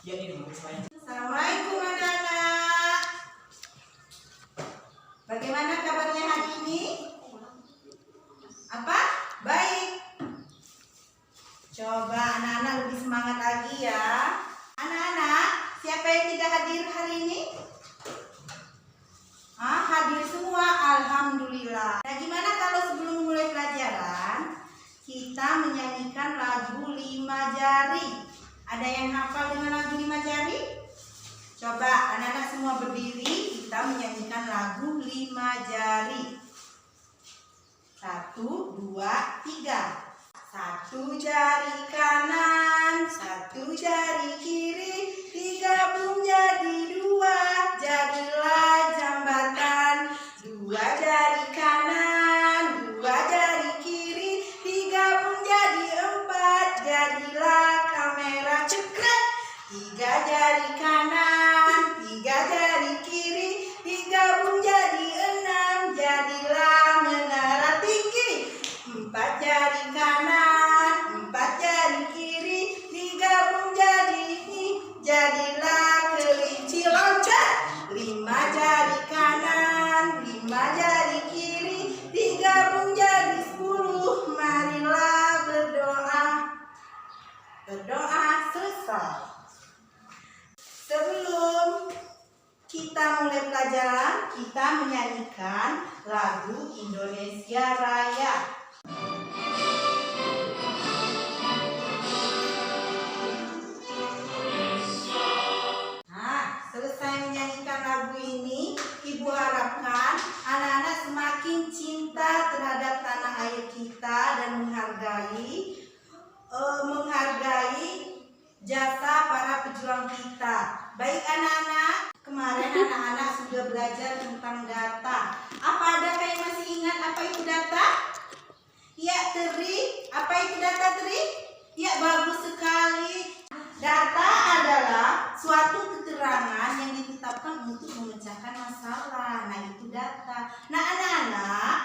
Assalamualaikum anak-anak. Bagaimana kabarnya hari ini? Apa? Baik. Coba anak-anak lebih semangat lagi ya. Anak-anak, siapa yang tidak hadir hari ini? Hadir semua, alhamdulillah. Nah, gimana kalau sebelum mulai pelajaran kita menyanyikan lagu 5 jari? Ada yang hafal dengan lagu 5 jari? Coba anak-anak semua berdiri, kita menyanyikan lagu 5 jari. 1, 2, 3. 1 jari kanan, 1 jari kiri, digabung jadi 2, jadilah jambatan. 2 jari kanan, 2 jari kiri, digabung jadi 4, jadilah kamera cekrek. 3 jari kanan, 3 jari kiri, digabung jadi 6, jadilah menara tinggi. 4 jari kanan, 4 jari kiri, digabung jadi ini, jadilah kelinci loncat. 5 jari kanan, 5 jari kiri, digabung jadi 10. Marilah berdoa. Berdoa selesai. Sebelum kita mulai pelajaran, kita menyanyikan lagu Indonesia Raya. Nah, selesai menyanyikan lagu ini, Ibu harapkan anak-anak semakin cinta terhadap tanah air kita dan menghargai jasa para pejuang kita. Baik anak-anak, kemarin anak-anak sudah belajar tentang data. Apa adakah yang masih ingat apa itu data? Ya, Teri. Apa itu data, Teri? Ya, bagus sekali. Data adalah suatu keterangan yang ditetapkan untuk memecahkan masalah. Nah, itu data. Nah, anak-anak,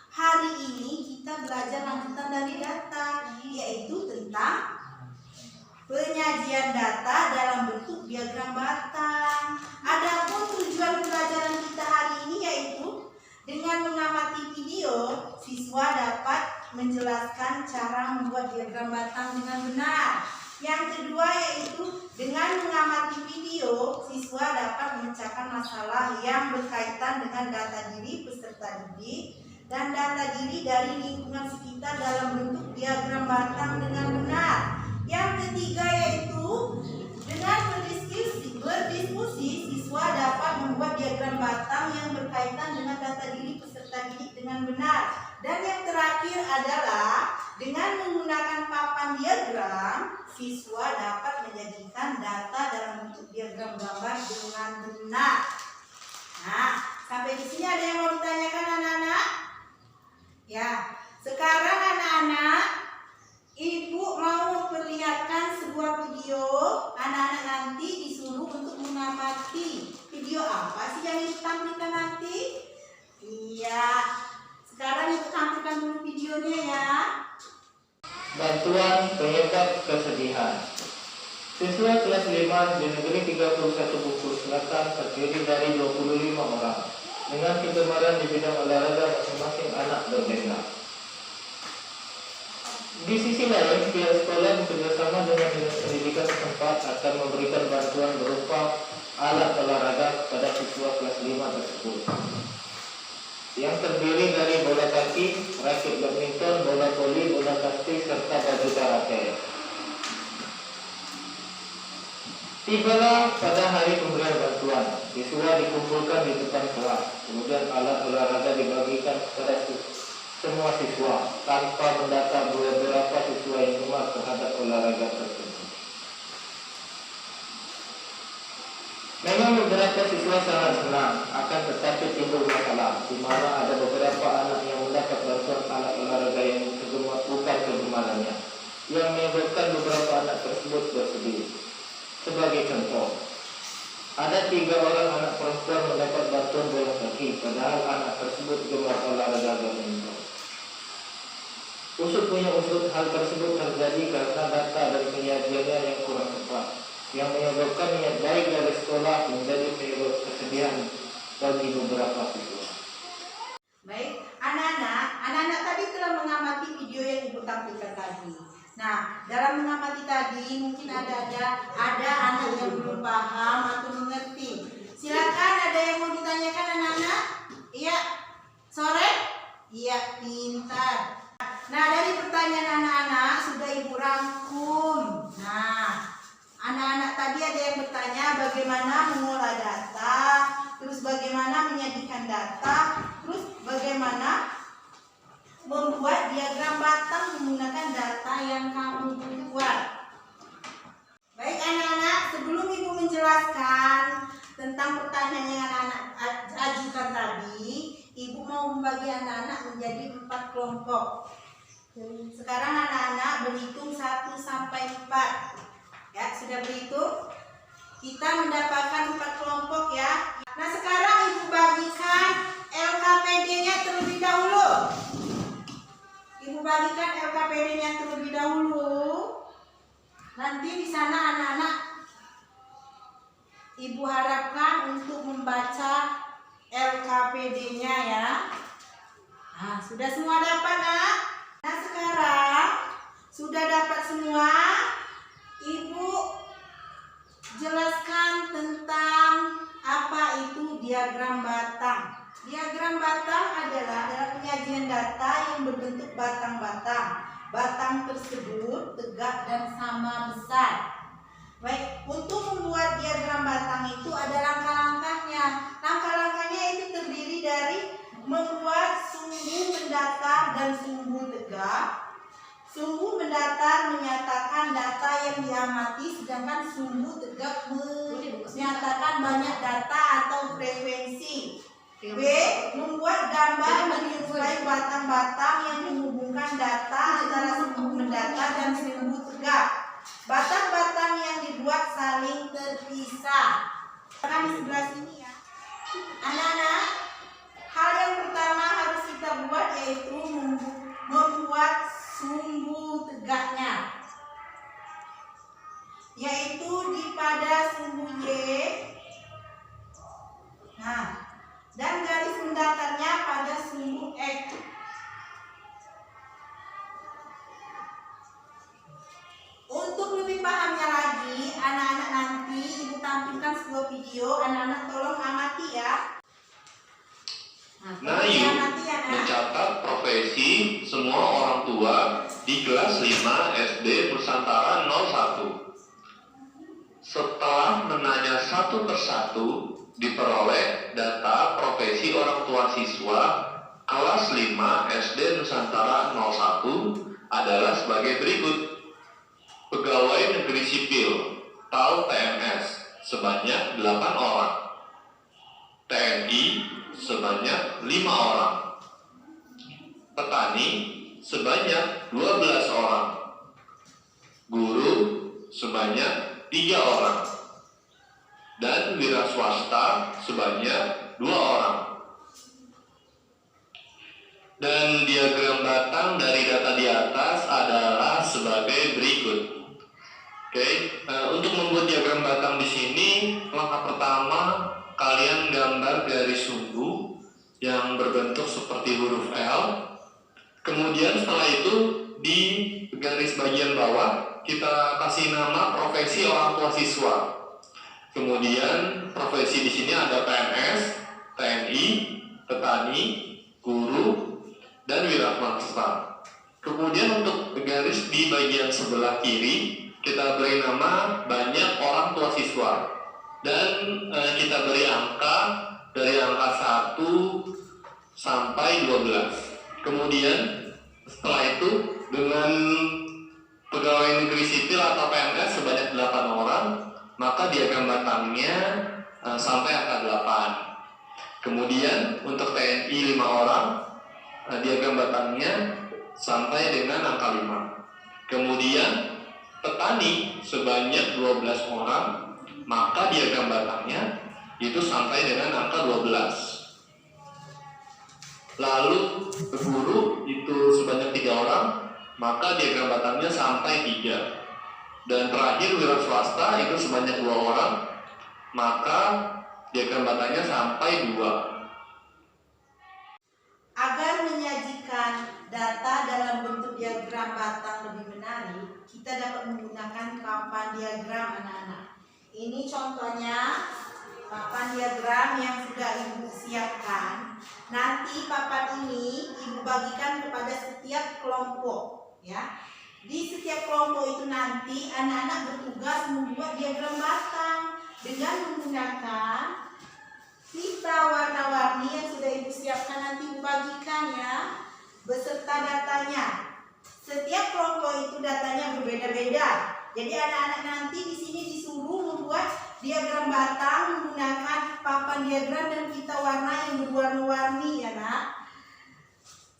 hari ini kita belajar lanjutan dari data, yaitu tentang penyajian data dalam bentuk diagram batang. Adapun tujuan pelajaran kita hari ini yaitu dengan mengamati video, siswa dapat menjelaskan cara membuat diagram batang dengan benar. Yang kedua yaitu dengan mengamati video, siswa dapat memecahkan masalah yang berkaitan dengan data diri peserta didik dan data diri dari lingkungan sekitar dalam bentuk diagram batang dengan benar. Yang ketiga yaitu dengan berdiskusi, siswa dapat membuat diagram batang yang berkaitan dengan data diri peserta didik dengan benar. Dan yang terakhir adalah dengan menggunakan papan diagram, siswa dapat menjadikan data dalam bentuk diagram gambar dengan benar. Nah, sampai di sini ada yang mau ditanyakan anak-anak? Ya, sekarang anak-anak, Ibu mau memperlihatkan sebuah video. Anak-anak nanti disuruh untuk mengamati video apa sih yang ditampilkan nanti? Iya, sekarang Ibu tampilkan dulu videonya ya. Bantuan penyebab kesedihan. Siswa kelas 5 di Negeri 31 Bungkul Selatan terdiri dari 25 orang dengan kegemaran di bidang olahraga masing-masing anak berbeda. Di sisi lain, pihak sekolah bekerjasama dengan dinas pendidikan setempat akan memberikan bantuan berupa alat olahraga kepada siswa kelas 5 tersebut, yang terdiri dari bola kaki, raket badminton, bola voli, bola kasti, serta baju karate. Tibalah pada hari pemberian bantuan, siswa dikumpulkan di depan kelas, kemudian alat olahraga dibagikan kepada semua siswa tanpa mendata beberapa siswa yang gemar terhadap olahraga tersebut. Memang beberapa siswa sangat senang, akan tetapi timbul masalah di mana ada beberapa anak yang mendapat bantuan alat olahraga yang bukan kegemarannya, yang menyebabkan beberapa anak tersebut bersedih. Sebagai contoh, ada 3 orang anak perempuan mendapat bantuan bola kaki, padahal anak tersebut gemar olahraga badminton. Usut punya usut, hal tersebut terjadi karena data dan penyajiannya yang kurang tepat. yang menyebabkan niat baik dari sekolah menjadi penyebab kesedihan bagi beberapa siswa. Baik, anak-anak tadi telah mengamati video yang Ibu tampilkan tadi. Nah, dalam mengamati tadi mungkin ada anak yang belum paham atau mengerti. Silakan, ada yang mau ditanyakan anak-anak? Iya, sore? Iya, pintar. Nah, dari pertanyaan anak-anak sudah Ibu rangkum. Nah, anak-anak tadi ada yang bertanya bagaimana mengolah data, terus bagaimana menyajikan data, terus bagaimana membuat diagram batang menggunakan data yang kamu buat. Baik anak-anak, sebelum Ibu menjelaskan tentang pertanyaan yang anak-anak ajukan tadi, Ibu mau membagi anak-anak menjadi 4 kelompok. Sekarang anak-anak berhitung 1 sampai 4. Ya, sudah berhitung? Kita mendapatkan 4 kelompok ya. Nah, sekarang Ibu bagikan LKPD-nya terlebih dahulu. Ibu bagikan LKPD-nya terlebih dahulu. Nanti di sana anak-anak Ibu harapkan untuk membaca LKPD-nya ya. Nah, sudah semua dapat, Nak? Nah, sekarang sudah dapat semua. Ibu jelaskan tentang apa itu diagram batang. Diagram batang adalah penyajian data yang berbentuk batang-batang. Batang tersebut tegak dan sama besar. Baik, untuk membuat diagram batang itu ada langkah-langkahnya. Langkah-langkahnya itu terdiri dari membuat sumbu mendatar dan sumbu tegak. Sumbu mendatar menyatakan data yang diamati, sedangkan sumbu tegak menyatakan banyak data atau frekuensi. B. Membuat gambar menyerupai batang-batang yang menghubungkan data antara sumbu mendatar dan sumbu tegak. Batang-batang yang dibuat saling terpisah. Kan di sebelah sini ya. Anak-anak, hal yang pertama harus kita buat yaitu membuat sumbu tegaknya, yaitu pada sumbu Y. Nah, dan garis mendatarnya pada sumbu X. Untuk lebih pahamnya lagi, anak-anak nanti Ibu tampilkan sebuah video. Anak-anak tolong amati ya. Nah, yuk mencatat profesi semua orang tua di kelas 5 SD Nusantara 01. Setelah menanya satu persatu, diperoleh data profesi orang tua siswa kelas 5 SD Nusantara 01 adalah sebagai berikut. Pegawai negeri sipil atau PNS sebanyak 8 orang. TNI sebanyak 5 orang. Petani sebanyak 12 orang. Guru sebanyak 3 orang. Dan wira swasta sebanyak 2 orang. Dan diagram batang dari data di atas adalah sebagai berikut. Oke, untuk membuat diagram batang di sini, langkah pertama kalian gambar garis sumbu yang berbentuk seperti huruf L. Kemudian setelah itu di garis bagian bawah kita kasih nama profesi orang tua siswa. Kemudian profesi di sini ada PNS, TNI, petani, guru, dan wira swasta. Kemudian untuk garis di bagian sebelah kiri kita beri nama banyak orang tua siswa dan kita beri angka dari angka 1 sampai 12. Kemudian setelah itu dengan pegawai negeri sipil atau PNS sebanyak 8 orang, maka diagram batangnya sampai angka 8. Kemudian untuk TNI 5 orang, diagram batangnya sampai dengan angka 5. Kemudian petani sebanyak 12 orang, maka diagram batangnya itu sampai dengan angka 12. Lalu guru itu sebanyak 3 orang, maka diagram batangnya sampai 3. Dan terakhir wira swasta itu sebanyak 2 orang, maka diagram batangnya sampai 2. Agar menyajikan data dalam bentuk diagram batang lebih menarik, kita dapat menggunakan papan diagram anak-anak. Ini contohnya papan diagram yang sudah Ibu siapkan. Nanti papan ini Ibu bagikan kepada setiap kelompok, ya. Di setiap kelompok itu nanti anak-anak bertugas membuat diagram batang dengan menggunakan pita warna-warni yang sudah Ibu siapkan. Nanti Ibu bagikan ya, beserta datanya. Setiap kelompok itu datanya berbeda-beda. Jadi anak-anak nanti di sini disuruh membuat diagram batang menggunakan papan diagram dan pita warna yang berwarna-warni ya nak.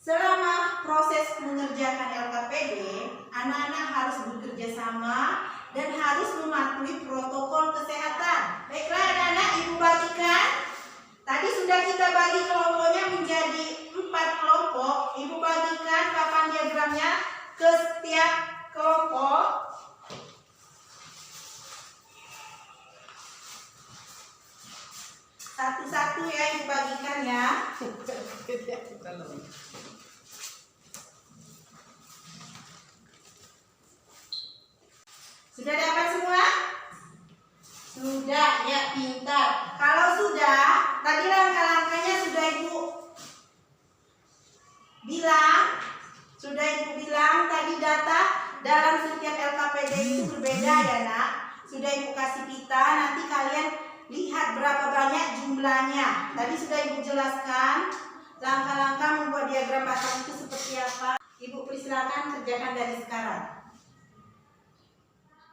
Selama proses mengerjakan LKPD, anak-anak harus bekerja sama dan harus mematuhi protokol kesehatan. Baiklah anak-anak, Ibu bagikan. Tadi sudah kita bagi kelompoknya menjadi 4 kelompok. Ibu bagikan papan diagramnya ke setiap kelompok. Satu-satu ya Ibu bagikan ya. Sudah dapat semua? Sudah ya, pintar. Kalau sudah, tadi langkah-langkahnya sudah Ibu bilang tadi data dalam setiap LKPD itu berbeda ya nak. Sudah Ibu kasih pita, nanti kalian lihat berapa banyak jumlahnya. Tadi sudah Ibu jelaskan langkah-langkah membuat diagram batang itu seperti apa. Ibu persilakan kerjakan dari sekarang.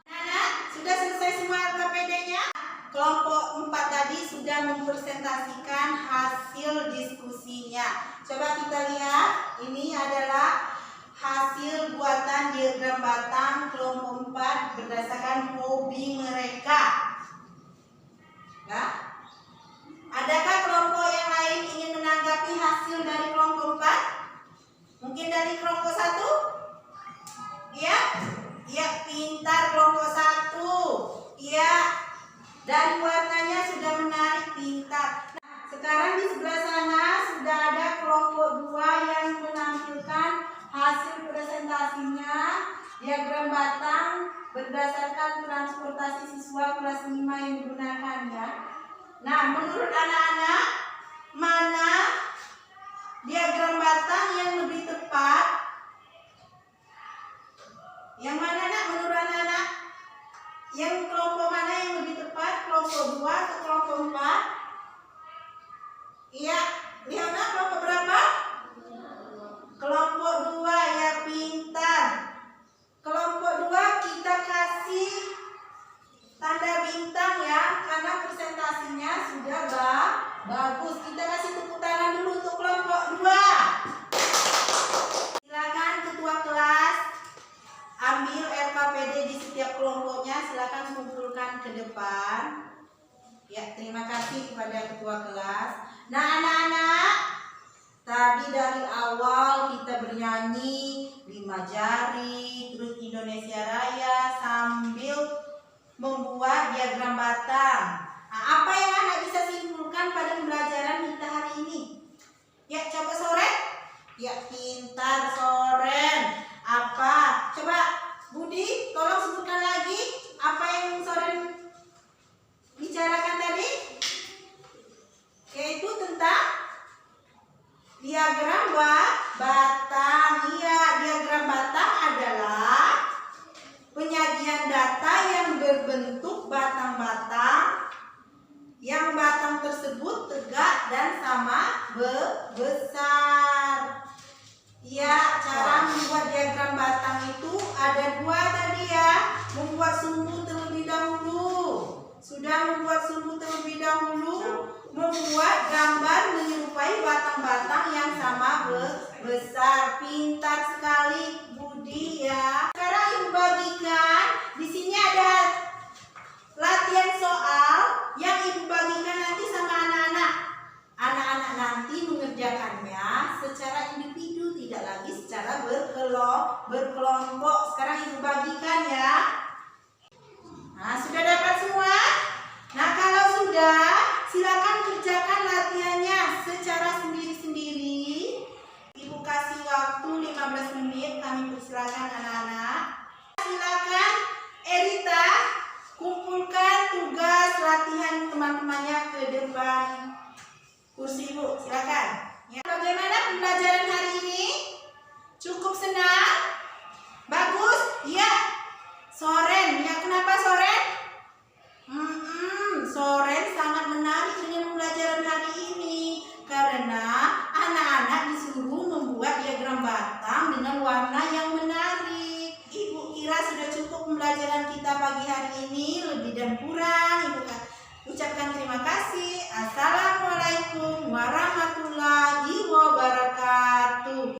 Anak, sudah selesai semua LKPD-nya? Kelompok 4 tadi sudah mempresentasikan hasil diskusinya. Coba kita lihat, ini adalah hasil buatan diagram batang kelompok 4 berdasarkan hobi mereka. Nah, adakah kelompok yang lain ingin menanggapi hasil dari kelompok 4? Mungkin dari kelompok 1? Iya? Iya, pintar kelompok 1. Iya. Dan warnanya sudah menarik, pintar. Nah, sekarang di sebelah sana sudah ada kelompok 2 yang menampilkan hasil presentasinya diagram batang berdasarkan transportasi siswa kelas 5 yang digunakannya. Nah, menurut anak-anak, mana diagram batang yang lebih tepat? Yang mana nak menurut anak-anak? Yang kelompok mana yang lebih tepat? Kelompok 2 atau kelompok 4? Iya, lihat nak kelompok berapa? Kelompok 2 ya, pintar. Kelompok 2 kita kasih tanda bintang ya, karena presentasinya sudah bagus. Kita kasih tepuk tangan dulu untuk kelompok 2. Silakan ketua kelas ambil LKPD di setiap kelompoknya, silakan kumpulkan ke depan. Ya, terima kasih kepada ketua kelas. Nah anak-anak, tadi dari awal kita bernyanyi 5 jari, terus Indonesia Raya sambil membuat diagram batang. Nah, apa yang anak bisa simpulkan pada pembelajaran kita hari ini? Ya, coba Soren. Ya, pintar Soren. Apa? Coba Budi, tolong sebutkan lagi apa yang Soren bicarakan tadi? Yaitu tentang diagram batang. Iya, diagram batang adalah penyajian data yang berbentuk batang-batang, yang batang tersebut tegak dan sama besar. Ya, cara membuat diagram batang itu ada 2 tadi ya. Membuat sumbu terlebih dahulu. Sudah membuat sumbu terlebih dahulu, membuat gambar menyerupai batang-batang yang sama besar. Pintar sekali Budi ya. Sekarang Ibu bagikan, di sini ada latihan soal yang Ibu bagikan nanti sama anak-anak. Anak-anak nanti mengerjakannya secara individu, tidak lagi secara berkelompok. Sekarang Ibu bagikan ya. sudah, silakan kerjakan latihannya secara sendiri-sendiri. Ibu kasih waktu 15 menit, kami persilakan anak-anak. Silakan Erita kumpulkan tugas latihan teman-temannya ke depan kursi ibu, silakan. Ya, bagaimana pembelajaran hari ini? Cukup senang? Bagus? Ya. Soren, ya kenapa Soren? Soren sangat menarik dengan pembelajaran hari ini karena anak-anak disuruh membuat diagram batang dengan warna yang menarik. Ibu kira sudah cukup pembelajaran kita pagi hari ini, lebih dan kurang Ibu ucapkan terima kasih. Assalamualaikum warahmatullahi wabarakatuh.